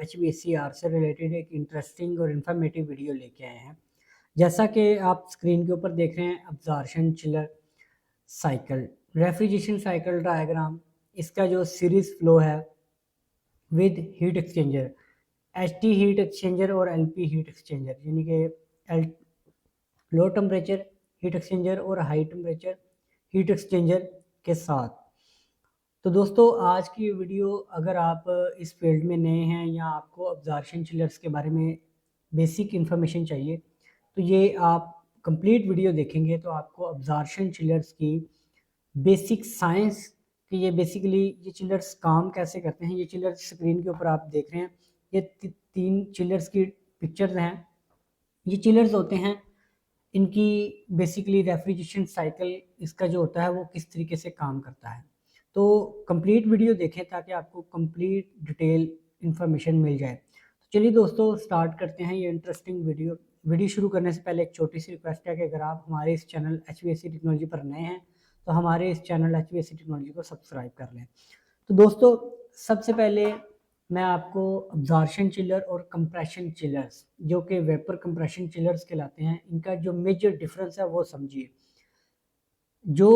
HVACR से related एक interesting और इन्फॉर्मेटिव वीडियो लेके आए हैं। जैसा कि आप स्क्रीन के ऊपर देख रहे हैं, absorption chiller cycle, refrigeration cycle diagram, इसका जो सीरीज फ्लो है with heat exchanger, HT heat exchanger और LP हीट एक्सचेंजर, यानी कि लो टेम्परेचर हीट एक्सचेंजर और हाई टेम्परेचर हीट एक्सचेंजर के साथ। तो दोस्तों, आज की वीडियो, अगर आप इस फील्ड में नए हैं या आपको अब्जॉर्प्शन चिलर्स के बारे में बेसिक इन्फॉर्मेशन चाहिए, तो ये आप कंप्लीट वीडियो देखेंगे तो आपको अब्जॉर्प्शन चिलर्स की बेसिक साइंस कि ये बेसिकली ये चिलर्स काम कैसे करते हैं। ये चिलर्स स्क्रीन के ऊपर आप देख रहे हैं, ये तीन चिलर्स की पिक्चर्स हैं। ये चिलर्स होते हैं, इनकी बेसिकली रेफ्रिजरेशन साइकिल इसका जो होता है वो किस तरीके से काम करता है। तो कंप्लीट वीडियो देखें ताकि आपको कंप्लीट डिटेल इन्फॉर्मेशन मिल जाए। तो चलिए दोस्तों, स्टार्ट करते हैं ये इंटरेस्टिंग वीडियो शुरू करने से पहले एक छोटी सी रिक्वेस्ट है कि अगर आप हमारे इस चैनल HVAC टेक्नोलॉजी पर नए हैं तो हमारे इस चैनल HVAC टेक्नोलॉजी को सब्सक्राइब कर लें। तो दोस्तों, सबसे पहले मैं आपको अब्जॉर्प्शन चिलर और कंप्रेशन चिलर्स, जो कि वेपर कंप्रेशन चिलर्स कहलाते हैं, इनका जो मेजर डिफरेंस है वो समझिए। जो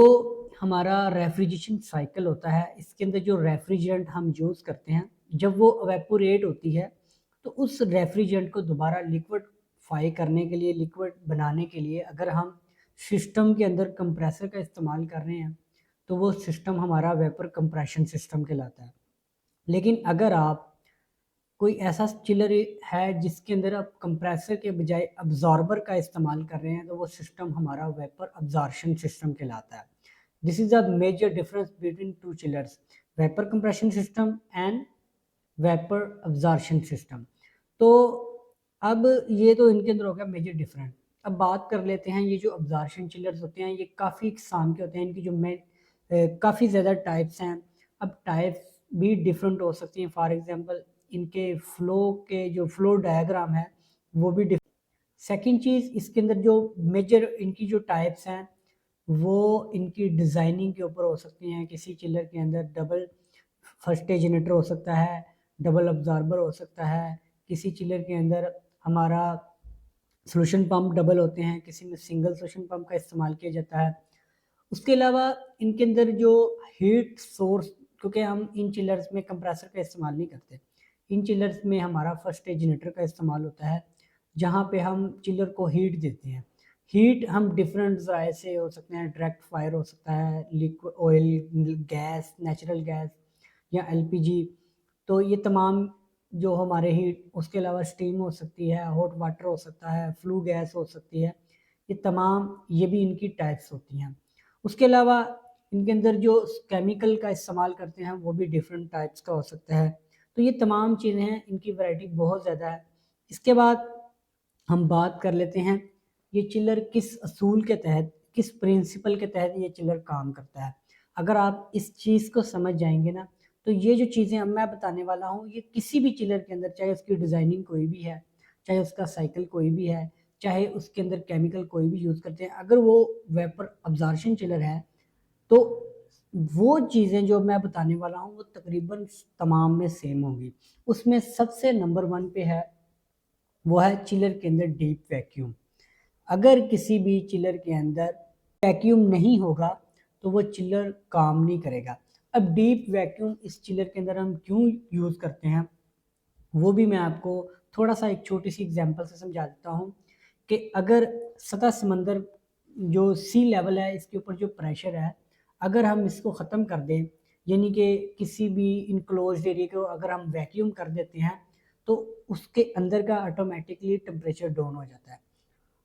हमारा रेफ्रिजरेशन साइकिल होता है, इसके अंदर जो रेफ्रिजरेंट हम यूज़ करते हैं, जब वो एवेपोरेट होती है तो उस रेफ्रिजरेंट को दोबारा लिक्विडफाई करने के लिए, लिक्विड बनाने के लिए अगर हम सिस्टम के अंदर कंप्रेसर का इस्तेमाल कर रहे हैं तो वो सिस्टम हमारा वेपर कंप्रेशन सिस्टम कहलाता है। लेकिन अगर आप कोई ऐसा चिलर है जिसके अंदर आप कंप्रेसर के बजाय अब्जॉर्बर का इस्तेमाल कर रहे हैं तो वो सिस्टम हमारा वेपर अब्जॉर्प्शन सिस्टम कहलाता है। This is the major difference between two chillers, vapour compression system and vapour absorption system. तो अब ये तो इनके अंदर हो गया मेजर डिफरेंस। अब बात कर लेते हैं, ये जो अब्जॉर्प्शन चिलर्स होते हैं ये काफ़ी किस्म के होते हैं, इनकी जो काफ़ी ज़्यादा टाइप्स हैं। अब टाइप्स भी डिफरेंट हो सकती हैं। फॉर एग्जांपल, इनके फ्लो के जो फ्लो डायग्राम है वो भी डिफरेंट। सेकेंड चीज़, इसके अंदर जो मेजर इनकी जो टाइप्स हैं वो इनकी डिज़ाइनिंग के ऊपर हो सकती हैं। किसी चिलर के अंदर डबल फर्स्ट जनरेटर हो सकता है, डबल अब्जॉर्बर हो सकता है, किसी चिलर के अंदर हमारा सोल्यूशन पंप डबल होते हैं, किसी में सिंगल सोल्यूशन पंप का इस्तेमाल किया जाता है। उसके अलावा इनके अंदर जो हीट सोर्स, क्योंकि हम इन चिलर्स में कंप्रेसर का इस्तेमाल नहीं करते, इन चिलर्स में हमारा फर्स्ट जनरेटर का इस्तेमाल होता है, जहाँ पे हम चिलर को हीट देते हैं। हीट हम डिफरेंट ज़राए से हो सकते हैं, डायरेक्ट फायर हो सकता है, liquid oil, gas, natural gas या LPG। तो ये तमाम जो हमारे हीट, उसके अलावा स्टीम हो सकती है, हॉट वाटर हो सकता है, फ्लू गैस हो सकती है, ये तमाम ये भी इनकी टाइप्स होती हैं। उसके अलावा इनके अंदर जो केमिकल का इस्तेमाल करते हैं वो भी डिफरेंट टाइप्स का हो सकता है। तो ये तमाम चीज़ें हैं, इनकी वैरायटी बहुत ज़्यादा है। इसके बाद हम बात कर लेते हैं ये चिलर किस असूल के तहत, किस प्रिंसिपल के तहत ये चिलर काम करता है। अगर आप इस चीज़ को समझ जाएंगे ना, तो ये जो चीज़ें अब मैं बताने वाला हूँ ये किसी भी चिलर के अंदर, चाहे उसकी डिज़ाइनिंग कोई भी है, चाहे उसका साइकिल कोई भी है, चाहे उसके अंदर केमिकल कोई भी यूज़ करते हैं, अगर वो वेपर अब्जॉर्प्शन चिलर है तो वो चीज़ें जो मैं बताने वाला हूँ वो तकरीबन तमाम में सेम होंगी। उसमें सबसे नंबर 1 पे है, वो है चिलर के अंदर डीप वैक्यूम। अगर किसी भी चिलर के अंदर वैक्यूम नहीं होगा तो वो चिलर काम नहीं करेगा। अब डीप वैक्यूम इस चिलर के अंदर हम क्यों यूज़ करते हैं वो भी मैं आपको थोड़ा सा एक छोटी सी एग्जांपल से समझा देता हूँ कि अगर सतह समंदर जो सी लेवल है, इसके ऊपर जो प्रेशर है, अगर हम इसको ख़त्म कर दें, यानी कि किसी भी इनक्लोज्ड एरिया को अगर हम वैक्यूम कर देते हैं तो उसके अंदर का ऑटोमेटिकली टेम्परेचर डाउन हो जाता है।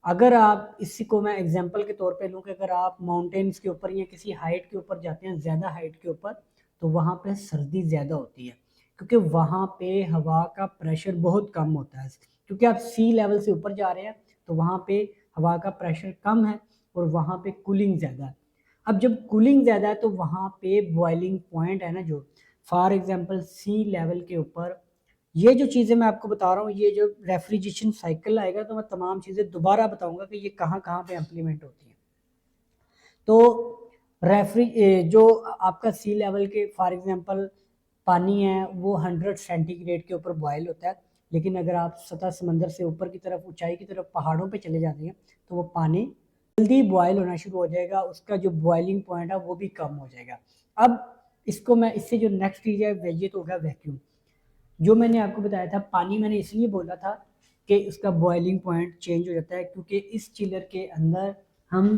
अगर आप, इसी को मैं एग्जांपल के तौर पे लूँ कि अगर आप माउंटेन्स के ऊपर या किसी हाइट के ऊपर जाते हैं, ज़्यादा हाइट के ऊपर, तो वहाँ पे सर्दी ज़्यादा होती है क्योंकि वहाँ पे हवा का प्रेशर बहुत कम होता है। क्योंकि आप सी लेवल से ऊपर जा रहे हैं तो वहाँ पे हवा का प्रेशर कम है और वहाँ पे कूलिंग ज़्यादा है। अब जब कूलिंग ज़्यादा है तो वहाँ पे बॉइलिंग पॉइंट है ना, जो फॉर एग्जांपल सी लेवल के ऊपर, ये जो चीज़ें मैं आपको बता रहा हूँ, ये जो रेफ्रिजरेशन साइकिल आएगा तो मैं तमाम चीज़ें दोबारा बताऊंगा कि ये कहाँ कहाँ पे इम्प्लीमेंट होती हैं। तो जो आपका सी लेवल के फॉर एग्जांपल पानी है वो 100 सेंटीग्रेड के ऊपर बॉयल होता है, लेकिन अगर आप सतह समंदर से ऊपर की तरफ, ऊंचाई की तरफ, पहाड़ों पे चले जाते हैं तो वो पानी जल्दी बॉयल होना शुरू हो जाएगा, उसका जो बॉइलिंग पॉइंट है वो भी कम हो जाएगा। अब इसको मैं, इससे जो नेक्स्ट चीज़ है ये तो होगा वैक्यूम। जो मैंने आपको बताया था, पानी मैंने इसलिए बोला था कि उसका बॉइलिंग पॉइंट चेंज हो जाता है, क्योंकि इस चिलर के अंदर हम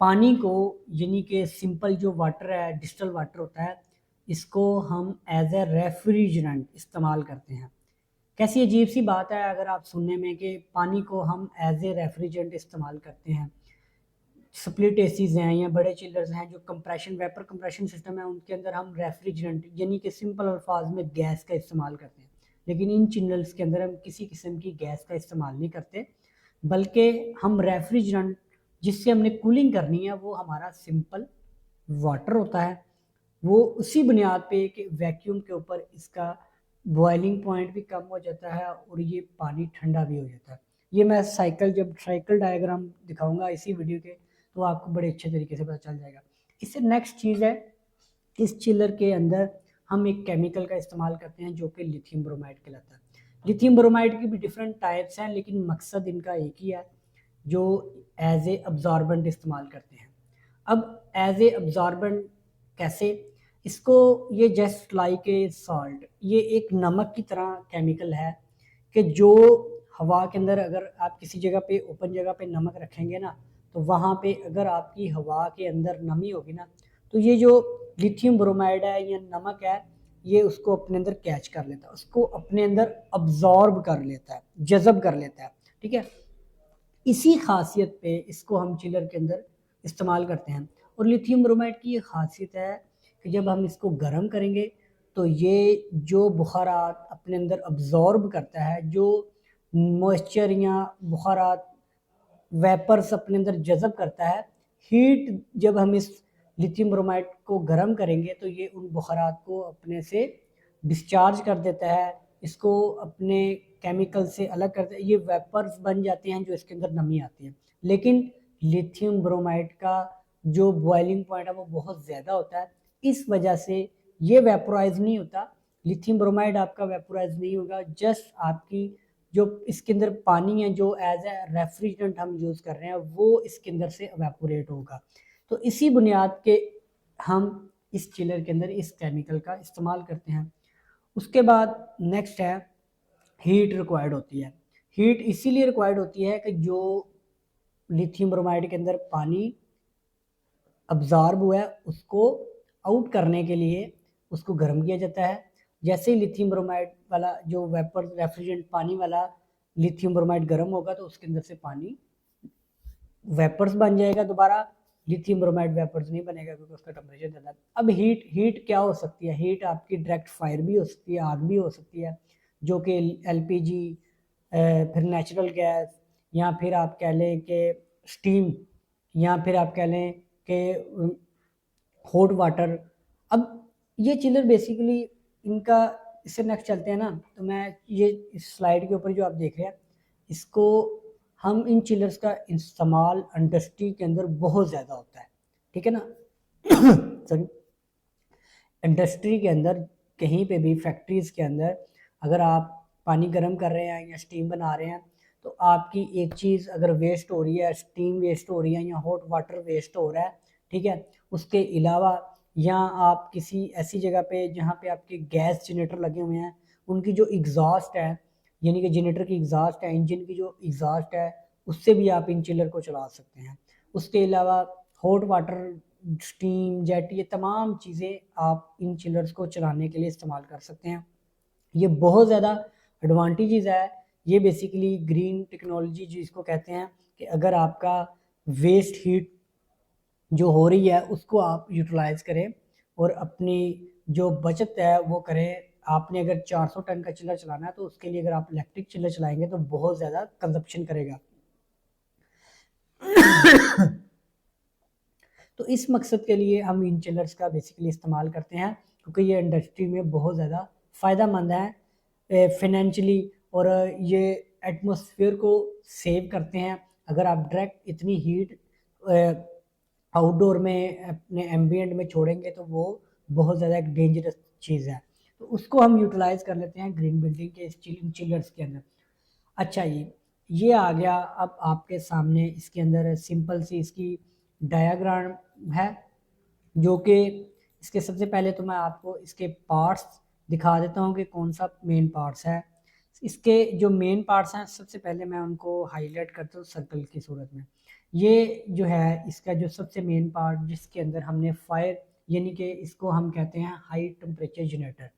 पानी को, यानी कि सिंपल जो वाटर है, डिस्टल वाटर होता है, इसको हम एज ए रेफ्रिजरेंट इस्तेमाल करते हैं। कैसी अजीब सी बात है अगर आप सुनने में कि पानी को हम एज ए रेफ्रिजरेंट इस्तेमाल करते हैं। स्प्लिट एसीज हैं या बड़े चिलर्स हैं जो कंप्रेशन, वेपर कंप्रेशन सिस्टम है, उनके अंदर हम रेफ्रिजरेंट यानी कि सिंपल अल्फाज में गैस का इस्तेमाल करते हैं। लेकिन इन चिलर्स के अंदर हम किसी किस्म की गैस का इस्तेमाल नहीं करते, बल्कि हम रेफ्रिजरेंट जिससे हमने कूलिंग करनी है वो हमारा सिंपल वाटर होता है। वो उसी बुनियाद पे कि वैक्यूम के ऊपर इसका बॉइलिंग पॉइंट भी कम हो जाता है और ये पानी ठंडा भी हो जाता है। ये मैं जब साइकिल डायग्राम दिखाऊंगा इसी वीडियो के, तो आपको बड़े अच्छे तरीके से पता चल जाएगा। इससे नेक्स्ट चीज़ है, इस चिलर के अंदर हम एक केमिकल का इस्तेमाल करते हैं जो कि लिथियम ब्रोमाइड कहलाता है। लिथियम ब्रोमाइड की भी डिफरेंट टाइप्स हैं, लेकिन मकसद इनका एक ही है, जो एज ए अब्जॉर्बेंट इस्तेमाल करते हैं। अब एज ए अब्जॉर्बेंट कैसे, इसको, ये जस्ट लाइक ए सॉल्ट, ये एक नमक की तरह केमिकल है कि जो हवा के अंदर, अगर आप किसी जगह पे, ओपन जगह पे नमक रखेंगे ना, तो वहाँ पे अगर आपकी हवा के अंदर नमी होगी ना, तो ये जो लिथियम ब्रोमाइड है या नमक है, ये उसको अपने अंदर कैच कर लेता है, उसको अपने अंदर अब्जॉर्ब कर लेता है, जज़ब कर लेता है। ठीक है, इसी खासियत पे इसको हम चिलर के अंदर इस्तेमाल करते हैं। और लिथियम ब्रोमाइड की ये खासियत है कि जब हम इसको गर्म करेंगे तो ये जो बुखारात अपने अंदर अब्जॉर्ब करता है, जो मॉइस्चर या बुखारात, वेपर्स अपने अंदर जज़ब करता है, हीट जब हम इस लिथियम ब्रोमाइड को गर्म करेंगे तो ये उन बुखारात को अपने से डिस्चार्ज कर देता है, इसको अपने केमिकल से अलग करता है, ये वेपर्स बन जाते हैं जो इसके अंदर नमी आती है। लेकिन लिथियम ब्रोमाइड का जो बॉइलिंग पॉइंट है वो बहुत ज़्यादा होता है, इस वजह से ये वेपोराइज नहीं होता। लिथियम ब्रोमाइड आपका वेपोराइज नहीं होगा, जस्ट आपकी जो इसके अंदर पानी है जो एज ए रेफ्रिजरेंट हम यूज़ कर रहे हैं वो इसके अंदर से एवेपोरेट होगा। तो इसी बुनियाद के हम इस चिलर के अंदर इस केमिकल का इस्तेमाल करते हैं। उसके बाद नेक्स्ट है, हीट रिक्वायर्ड होती है। हीट इसीलिए रिक्वायर्ड होती है कि जो लिथियम ब्रोमाइड के अंदर पानी अब्जॉर्ब हुआ है उसको आउट करने के लिए उसको गर्म किया जाता है। जैसे ही लिथियम ब्रोमाइड वाला जो वेपर रेफ्रिजरेंट पानी वाला लिथियम ब्रोमाइड गर्म होगा तो उसके अंदर से पानी वेपर्स बन जाएगा, दोबारा लिथियम ब्रोमाइड वेपर्स नहीं बनेगा क्योंकि उसका टेम्परेचर ज़्यादा है। अब हीट क्या हो सकती है, हीट आपकी डायरेक्ट फायर भी हो सकती है, आग भी हो सकती है, जो कि एलपीजी, फिर नेचुरल गैस, या फिर आप कह लें कि स्टीम, या फिर आप कह लें कि हॉट वाटर। अब ये चिलर बेसिकली इनका, इससे नेक्स्ट चलते हैं ना, तो मैं ये इस स्लाइड के ऊपर जो आप देख रहे हैं, इसको हम इन चिलर्स का इस्तेमाल इंडस्ट्री के अंदर बहुत ज़्यादा होता है। ठीक है ना सॉरी, इंडस्ट्री के अंदर कहीं पे भी, फैक्ट्रीज़ के अंदर अगर आप पानी गर्म कर रहे हैं या स्टीम बना रहे हैं तो आपकी एक चीज़ अगर वेस्ट हो रही है, स्टीम वेस्ट हो रही है या हॉट वाटर वेस्ट हो रहा है, ठीक है, उसके अलावा, या आप किसी ऐसी जगह पे जहाँ पे आपके गैस जनरेटर लगे हुए हैं, उनकी जो एग्जॉस्ट है, यानी कि जनरेटर की एग्जॉस्ट है, इंजन की जो एग्जॉस्ट है, उससे भी आप इन चिलर को चला सकते हैं। उसके अलावा हॉट वाटर, स्टीम, जेट, ये तमाम चीज़ें आप इन चिलर्स को चलाने के लिए इस्तेमाल कर सकते हैं। ये बहुत ज़्यादा एडवांटेजेस है। ये बेसिकली ग्रीन टेक्नोलॉजी जिसको कहते हैं कि अगर आपका वेस्ट हीट जो हो रही है उसको आप यूटिलाइज करें और अपनी जो बचत है वो करें। आपने अगर 400 टन का चिल्ला चलाना है तो उसके लिए अगर आप इलेक्ट्रिक चिल्ला चलाएंगे तो बहुत ज़्यादा कंजप्शन करेगा। तो इस मकसद के लिए हम इन चिलर्स का बेसिकली इस्तेमाल करते हैं क्योंकि ये इंडस्ट्री में बहुत ज़्यादा फ़ायदेमंद है फाइनेंशियली, और ये एटमॉस्फेयर को सेव करते हैं। अगर आप डायरेक्ट इतनी हीट आउटडोर में अपने एम्बियंट में छोड़ेंगे तो वो बहुत ज़्यादा एक डेंजरस चीज़ है, तो उसको हम यूटिलाइज कर लेते हैं ग्रीन बिल्डिंग के इस चिलर्स के अंदर। अच्छा, ये आ गया। अब आपके सामने इसके अंदर सिंपल सी इसकी डायाग्राम है, जो कि इसके सबसे पहले तो मैं आपको इसके पार्ट्स दिखा देता हूँ कि कौन सा मेन पार्ट्स है। इसके जो मेन पार्ट्स हैं सबसे पहले मैं उनको हाईलाइट करता हूँ सर्कल की सूरत में। ये जो है इसका जो सबसे मेन पार्ट, जिसके अंदर हमने फायर, यानी कि इसको हम कहते हैं हाई टेम्परेचर जनरेटर,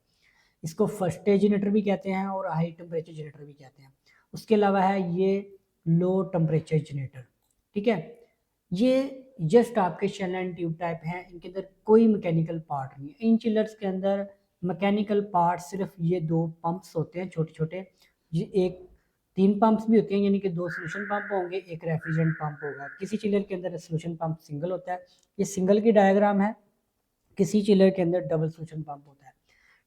इसको फर्स्ट स्टेज जनरेटर भी कहते हैं और हाई टेम्परेचर जनरेटर भी कहते हैं। उसके अलावा है ये लो टेम्परेचर जनरेटर, ठीक है। ये जस्ट आपके शेल एंड ट्यूब टाइप हैं, इनके अंदर कोई मैकेनिकल पार्ट नहीं है। इन चिलर्स के अंदर मैकेनिकल पार्ट सिर्फ ये दो पंप्स होते हैं छोटे छोटे, ये एक 3 पंप्स भी होते हैं, यानी कि 2 सोल्यूशन पंप होंगे, एक रेफ्रिजरेंट पंप होगा। किसी चिलर के अंदर सोल्यूशन पंप सिंगल होता है, ये सिंगल की डायग्राम है। किसी चिलर के अंदर डबल सोल्यूशन पंप होता है,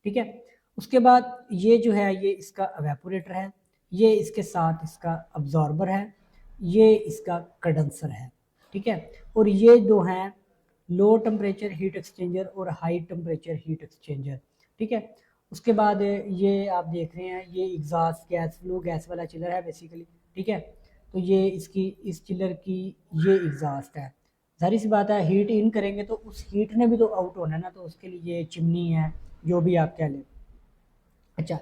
ठीक है। उसके बाद ये जो है ये इसका एवेपोरेटर है, ये इसके साथ इसका अब्जॉर्बर है, ये इसका कंडेंसर है, ठीक है। और ये दो हैं लो टेम्परेचर हीट एक्सचेंजर और हाई टेम्परेचर हीट एक्सचेंजर, ठीक है। उसके बाद ये आप देख रहे हैं ये एग्जॉस्ट गैस फ्लो गैस वाला चिलर है बेसिकली, ठीक है। तो ये इसकी इस चिलर की ये एग्जॉस्ट है। जाहिर सी बात है हीट इन करेंगे तो उस हीट ने भी तो आउट होना है ना, तो उसके लिए ये चिमनी है, जो भी आप कह लें। अच्छा,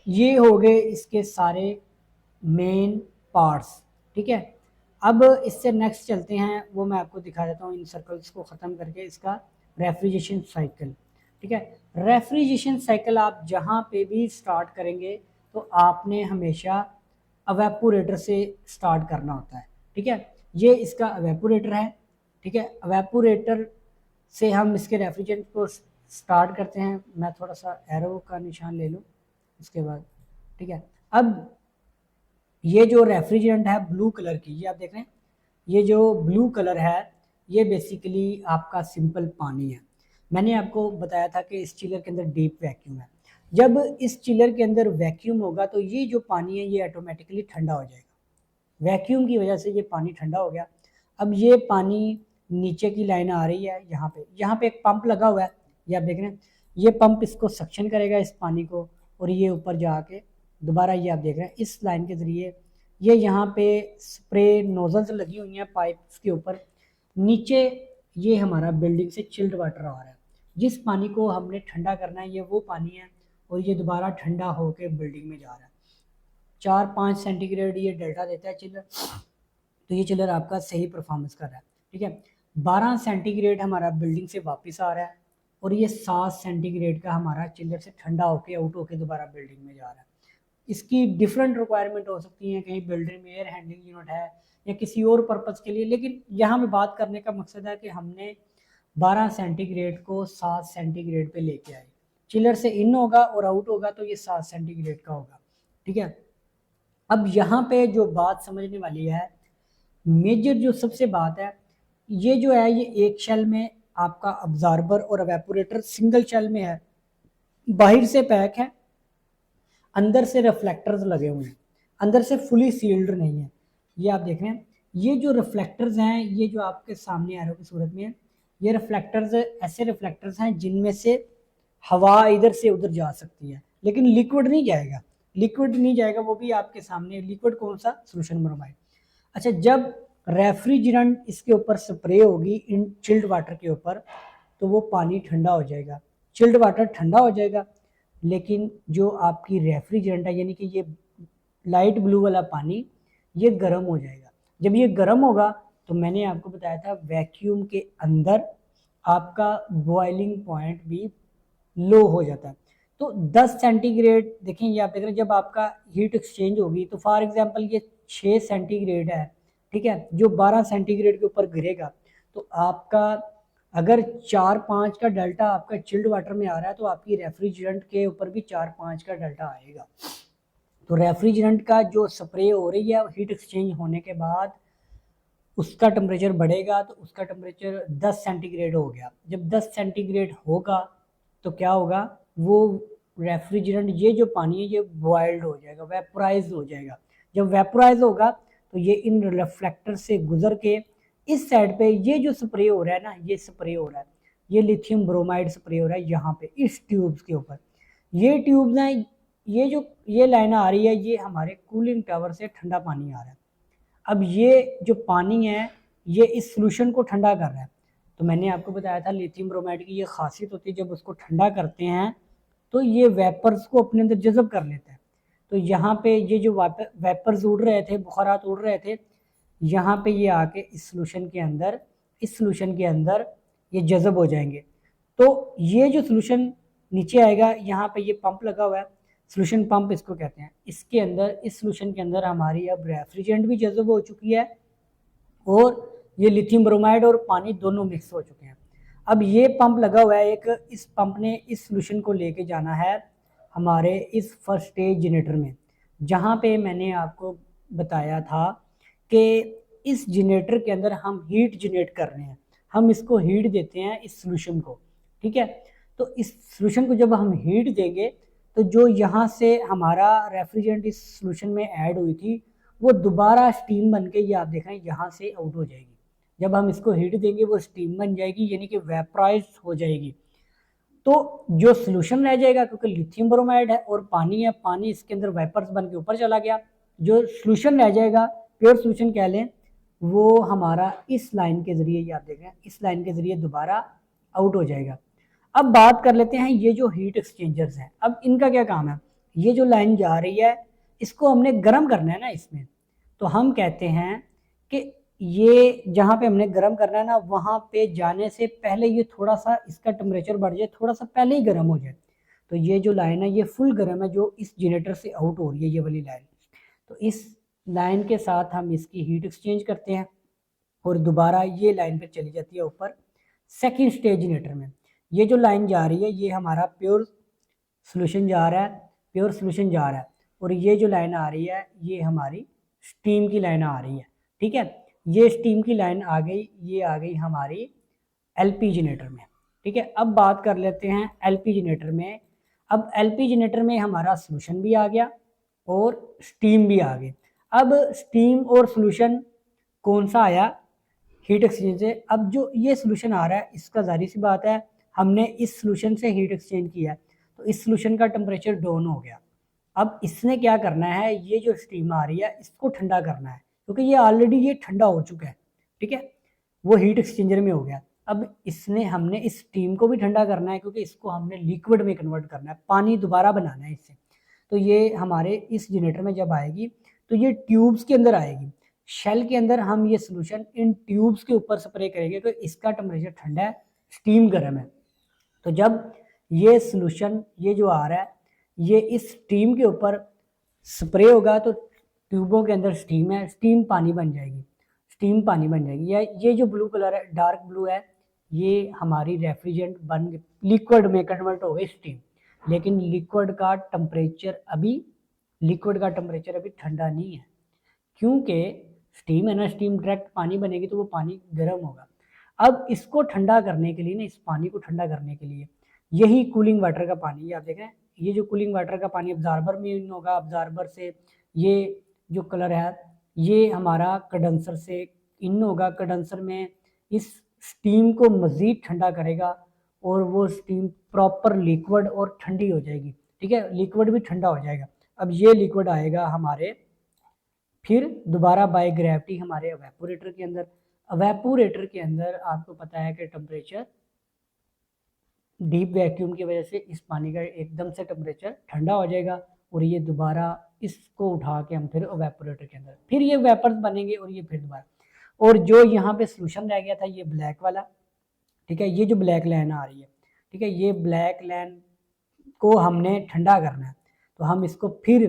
ये हो गए इसके सारे मेन पार्ट्स, ठीक है। अब इससे नेक्स्ट चलते हैं, वो मैं आपको दिखा देता हूँ इन सर्कल्स को ख़त्म करके, इसका रेफ्रिजरेशन साइकिल, ठीक है। रेफ्रिजरेशन साइकिल आप जहाँ पे भी स्टार्ट करेंगे तो आपने हमेशा अवेपोरेटर से स्टार्ट करना होता है, ठीक है। ये इसका अवेपोरेटर है, ठीक है। अवेपोरेटर से हम इसके रेफ्रिजरेंट को स्टार्ट करते हैं। मैं थोड़ा सा एरो का निशान ले लूँ उसके बाद, ठीक है। अब ये जो रेफ्रिजरेंट है ब्लू कलर की, ये आप देख रहे हैं, ये जो ब्लू कलर है ये बेसिकली आपका सिंपल पानी है। मैंने आपको बताया था कि इस चिलर के अंदर डीप वैक्यूम है। जब इस चिलर के अंदर वैक्यूम होगा तो ये जो पानी है ये ऑटोमेटिकली ठंडा हो जाएगा। वैक्यूम की वजह से ये पानी ठंडा हो गया। अब ये पानी नीचे की लाइन आ रही है, यहाँ पे एक पंप लगा हुआ है, ये आप देख रहे हैं। ये पंप इसको सक्शन करेगा इस पानी को, और ये ऊपर जाके दोबारा ये आप देख रहे हैं इस लाइन के ज़रिए ये यहाँ पे स्प्रे नोजल्स लगी हुई हैं पाइप्स के ऊपर। नीचे ये हमारा बिल्डिंग से चिल्ड वाटर आ रहा है, जिस पानी को हमने ठंडा करना है ये वो पानी है, और ये दोबारा ठंडा होकर बिल्डिंग में जा रहा है। 4-5 सेंटीग्रेड ये डेल्टा देता है चिलर, तो ये चिलर आपका सही परफॉर्मेंस कर रहा है, ठीक है। 12 सेंटीग्रेड हमारा बिल्डिंग से वापस आ रहा है, और ये 7 सेंटीग्रेड का हमारा चिलर से ठंडा होके आउट होके दोबारा बिल्डिंग में जा रहा है। इसकी डिफरेंट रिक्वायरमेंट हो सकती है, कहीं बिल्डिंग में एयर हैंडलिंग यूनिट है या किसी और पर्पज़ के लिए, लेकिन यहाँ पे बात करने का मकसद है कि हमने 12 सेंटीग्रेड को 7 सेंटीग्रेड पे लेके आए। चिलर से इन होगा और आउट होगा तो ये 7 सेंटीग्रेड का होगा, ठीक है। अब यहाँ पे जो बात समझने वाली है, मेजर जो सबसे बात है, ये जो है ये एक शेल में आपका अब्जॉर्बर और एवेपोरेटर सिंगल शेल में है, बाहर से पैक है, अंदर से रिफ्लेक्टर्स लगे हुए हैं, अंदर से फुली सील्ड नहीं है। ये आप देख रहे हैं, ये जो रिफ्लेक्टर्स हैं ये जो आपके सामने एरो की सूरत में है, ये रिफ्लेक्टर्स ऐसे रिफ्लेक्टर्स हैं जिनमें से हवा इधर से उधर जा सकती है, लेकिन लिक्विड नहीं जाएगा। लिक्विड नहीं जाएगा, वो भी आपके सामने। लिक्विड कौन सा? Solution bromide. अच्छा, जब रेफ्रिजरेंट इसके ऊपर स्प्रे होगी इन चिल्ड वाटर के ऊपर, तो वो पानी ठंडा हो जाएगा, चिल्ड वाटर ठंडा हो जाएगा, लेकिन जो आपकी रेफ्रिजरेंट है यानी कि ये लाइट ब्लू वाला पानी ये गर्म हो जाएगा। जब ये गर्म होगा तो मैंने आपको बताया था वैक्यूम के अंदर आपका बॉइलिंग पॉइंट भी लो हो जाता है। तो 10 सेंटीग्रेड देखें, ये आप देख रहे हैं, जब आपका हीट एक्सचेंज होगी तो फॉर एग्जांपल ये 6 सेंटीग्रेड है, ठीक है, जो 12 सेंटीग्रेड के ऊपर गिरेगा तो आपका अगर 4-5 का डेल्टा आपका चिल्ड वाटर में आ रहा है तो आपकी रेफ्रिजरेंट के ऊपर भी 4-5 का डेल्टा आएगा। तो रेफ्रिजरेंट का जो स्प्रे हो रही है हीट एक्सचेंज होने के बाद उसका टेम्परेचर बढ़ेगा, तो उसका टेम्परेचर 10 सेंटीग्रेड हो गया। जब 10 सेंटीग्रेड होगा तो क्या होगा, वो रेफ्रिजरेंट ये जो पानी है ये बॉइल्ड हो जाएगा, वेपोराइज हो जाएगा। जब वेपोराइज होगा तो ये इन रिफ्लेक्टर से गुजर के इस साइड पे ये जो स्प्रे हो रहा है ना, ये स्प्रे हो रहा है, ये लिथियम ब्रोमाइड स्प्रे हो रहा है यहाँ पे इस ट्यूब्स के ऊपर। ये ट्यूब्स हैं, ये लाइन आ रही है, ये हमारे कूलिंग टावर से ठंडा पानी आ रहा है। अब ये जो पानी है ये इस सोल्यूशन को ठंडा कर रहा है। तो मैंने आपको बताया था लिथियम ब्रोमाइड की ये खासियत होती है, जब उसको ठंडा करते हैं तो ये वेपर्स को अपने अंदर जज़ब कर लेता है। तो यहाँ पे ये जो वेपर्स उड़ रहे थे, बुखारात उड़ रहे थे, यहाँ पे ये आके इस सोल्यूशन के अंदर ये जज़ब हो जाएंगे। तो ये जो सोल्यूशन नीचे आएगा, यहाँ पे ये पंप लगा हुआ है, सोल्यूशन पंप इसको कहते हैं। इसके अंदर, इस सोल्यूशन के अंदर हमारी अब रेफ्रिजरेंट भी जज़ब हो चुकी है और ये लिथियम ब्रोमाइड और पानी दोनों मिक्स हो चुके हैं। अब ये पंप लगा हुआ है एक, इस पंप ने इस सोल्यूशन को लेके जाना है हमारे इस फर्स्ट स्टेज जनरेटर में, जहाँ पे मैंने आपको बताया था कि इस जनरेटर के अंदर हम हीट जनरेट कर रहे हैं, हम इसको हीट देते हैं इस सोल्यूशन को, ठीक है। तो इस सोल्यूशन को जब हम हीट देंगे तो जो यहाँ से हमारा रेफ्रिजरेंट इस सोल्यूशन में ऐड हुई थी वो दोबारा स्टीम बन के, ये आप देख रहे हैं, यहाँ से आउट हो जाएगी। जब हम इसको हीट देंगे वो स्टीम बन जाएगी, यानी कि वेपराइज हो जाएगी। तो जो सोल्यूशन रह जाएगा, क्योंकि लिथियम ब्रोमाइड है और पानी है, पानी इसके अंदर वेपर्स बन के ऊपर चला गया, जो सोल्यूशन रह जाएगा, प्योर सोल्यूशन कह लें, वो हमारा इस लाइन के जरिए, ये आप देख रहे हैं, इस लाइन के जरिए दोबारा आउट हो जाएगा। अब बात कर लेते हैं ये जो हीट एक्सचेंजर्स हैं, अब इनका क्या काम है। ये जो लाइन जा रही है इसको हमने गर्म करना है ना इसमें, तो हम कहते हैं कि ये जहाँ पे हमने गर्म करना है ना, वहाँ पे जाने से पहले ये थोड़ा सा इसका टेम्परेचर बढ़ जाए, थोड़ा सा पहले ही गर्म हो जाए। तो ये जो लाइन है ये फुल गर्म है, जो इस जनरेटर से आउट हो रही है, ये वाली लाइन। तो इस लाइन के साथ हम इसकी हीट एक्सचेंज करते हैं और दोबारा ये लाइन पर चली जाती है ऊपर सेकेंड स्टेज जनरेटर में। ये जो लाइन जा रही है ये हमारा प्योर सोल्यूशन जा रहा है, प्योर सोल्यूशन जा रहा है, और ये जो लाइन आ रही है ये हमारी स्टीम की लाइन आ रही है, ठीक है। ये स्टीम की लाइन आ गई, ये आ गई हमारी एलपी जनरेटर में, ठीक है। अब बात कर लेते हैं एलपी जनरेटर में। अब एलपी जनरेटर में हमारा सोल्यूशन भी आ गया और स्टीम भी आ गई। अब स्टीम और सोल्यूशन कौन सा आया, हीट एक्सचेंज से। अब जो ये सोल्यूशन आ रहा है इसका जारी सी बात है, हमने इस सोल्यूशन से हीट एक्सचेंज किया है, तो इस सोल्यूशन का टेम्परेचर डाउन हो गया। अब इसने क्या करना है, ये जो स्टीम आ रही है इसको ठंडा करना है, क्योंकि ये ऑलरेडी ये ठंडा हो चुका है, ठीक है, वो हीट एक्सचेंजर में हो गया। अब हमने इस स्टीम को भी ठंडा करना है, क्योंकि इसको हमने लिक्विड में कन्वर्ट करना है, पानी दोबारा बनाना है इससे। तो ये हमारे इस जनरेटर में जब आएगी तो ये ट्यूब्स के अंदर आएगी, शेल के अंदर हम ये सोल्यूशन इन ट्यूब्स के ऊपर स्प्रे करेंगे, तो इसका टेम्परेचर ठंडा है, स्टीम गर्म है। तो जब ये सोल्यूशन, ये जो आ रहा है, ये इस स्टीम के ऊपर स्प्रे होगा तो ट्यूबों के अंदर स्टीम है, स्टीम पानी बन जाएगी, स्टीम पानी बन जाएगी। या ये जो ब्लू कलर है, डार्क ब्लू है, ये हमारी रेफ्रिजरेंट बन लिक्विड में कन्वर्ट हो गई स्टीम। लेकिन लिक्विड का टेम्परेचर अभी ठंडा नहीं है, क्योंकि स्टीम है ना, स्टीम डायरेक्ट पानी बनेगी तो वो पानी गर्म होगा। अब इसको ठंडा करने के लिए ना, इस पानी को ठंडा करने के लिए यही कूलिंग वाटर का पानी, ये आप देख रहे हैं, ये जो कूलिंग वाटर का पानी अब्जार्बर में इन होगा, अब्जार्बर से ये जो कलर है ये हमारा कंडेंसर से इन होगा, कंडेंसर में इस स्टीम को मज़ीद ठंडा करेगा और वो स्टीम प्रॉपर लिक्विड और ठंडी हो जाएगी, ठीक है, लिक्विड भी ठंडा हो जाएगा। अब ये लिक्विड आएगा हमारे फिर दोबारा बाय ग्रेविटी हमारे एवेपोरेटर के अंदर। एवेपोरेटर के अंदर आपको पता है कि टेम्परेचर डीप वैक्यूम की वजह से इस पानी का एकदम से टेम्परेचर ठंडा हो जाएगा और ये दोबारा इसको उठा के हम फिर एवेपोरेटर के अंदर, फिर ये वेपर्स बनेंगे और ये फिर दोबारा। और जो यहाँ पे सोल्यूशन रह गया था ये ब्लैक वाला, ठीक है, ये जो ब्लैक लाइन आ रही है, ठीक है, ये ब्लैक लाइन को हमने ठंडा करना है। तो हम इसको फिर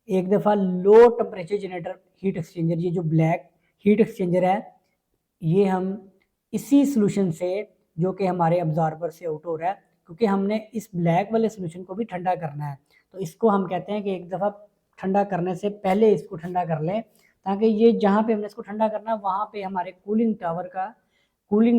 एक दफ़ा low temperature generator heat exchanger, ये जो ब्लैक हीट एक्सचेंजर है, ये हम इसी सोल्यूशन से जो कि हमारे अब्जार्बर से आउट हो रहा है, क्योंकि हमने इस ब्लैक वाले सोल्यूशन को भी ठंडा करना है, तो इसको हम कहते हैं कि एक दफ़ा ठंडा करने से पहले इसको ठंडा कर लें, ताकि ये जहाँ पे हमने इसको ठंडा करना है वहाँ पे हमारे कूलिंग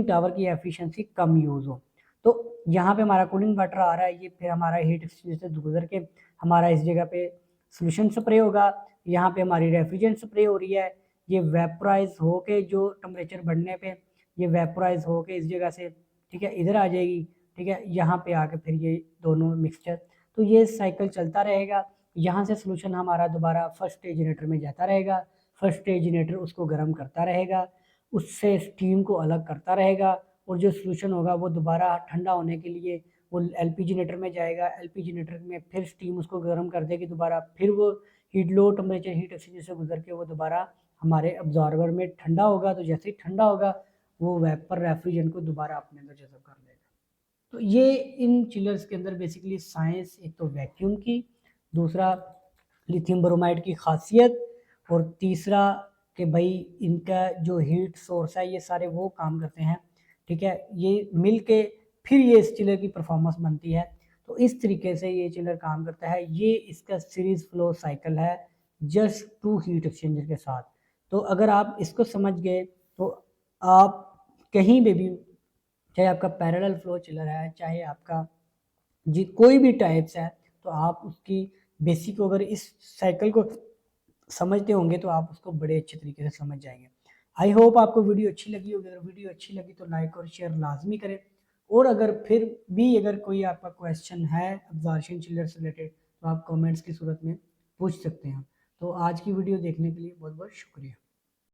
टावर की एफिशिएंसी कम यूज़ हो। तो यहाँ पे हमारा कूलिंग वाटर आ रहा है, ये फिर हमारा हीट एक्सचेंजर से गुजर के हमारा इस जगह पे सोल्यूशन स्प्रे होगा, यहाँ पे हमारी रेफ्रिजरेंट स्प्रे हो रही है, ये वेपराइज हो के जो टेम्परेचर बढ़ने पे ये वेपराइज हो के इस जगह से, ठीक है, इधर आ जाएगी, ठीक है, यहाँ पे आके फिर ये दोनों मिक्सचर, तो ये साइकिल चलता रहेगा। यहाँ से सोल्यूशन हमारा दोबारा फर्स्ट स्टेज जनरेटर में जाता रहेगा, फर्स्ट स्टेज जनरेटर उसको गर्म करता रहेगा, उससे स्टीम को अलग करता रहेगा, और जो सोल्यूशन होगा वो दोबारा ठंडा होने के लिए वो एलपीजी जनरेटर में जाएगा, एलपीजी जनरेटर में फिर स्टीम उसको गर्म कर देगी दोबारा, फिर वो heat low temperature heat exchanger से गुजर के वो दोबारा हमारे अब्जॉर्बर में ठंडा होगा। तो जैसे ही ठंडा होगा वो वेपर रेफ्रिजरेंट को दोबारा अपने अंदर जज़ब कर लेगा। तो ये इन चिलर्स के अंदर बेसिकली साइंस, एक तो वैक्यूम की, दूसरा लिथियम ब्रोमाइड की खासियत, और तीसरा कि भाई इनका जो हीट सोर्स है ये सारे वो काम करते हैं, ठीक है, ये मिल के फिर ये इस चिलर की परफॉर्मेंस बनती है। तो इस तरीके से ये चिलर काम करता है। ये इसका सीरीज फ्लो साइकिल है जस्ट टू हीट एक्सचेंजर के साथ। तो अगर आप इसको समझ गए तो आप कहीं पे भी, चाहे आपका पैरेलल फ्लो चिलर है, चाहे आपका जी कोई भी टाइप्स है, तो आप उसकी बेसिक अगर इस साइकिल को समझते होंगे तो आप उसको बड़े अच्छे तरीके से समझ जाएंगे। आई होप आपको वीडियो अच्छी लगी होगी। अगर वीडियो अच्छी लगी तो लाइक और शेयर लाजमी करें, और अगर फिर भी अगर कोई आपका क्वेश्चन है अब्जॉर्प्शन चिलर से रिलेटेड तो आप कमेंट्स की सूरत में पूछ सकते हैं। तो आज की वीडियो देखने के लिए बहुत बहुत शुक्रिया।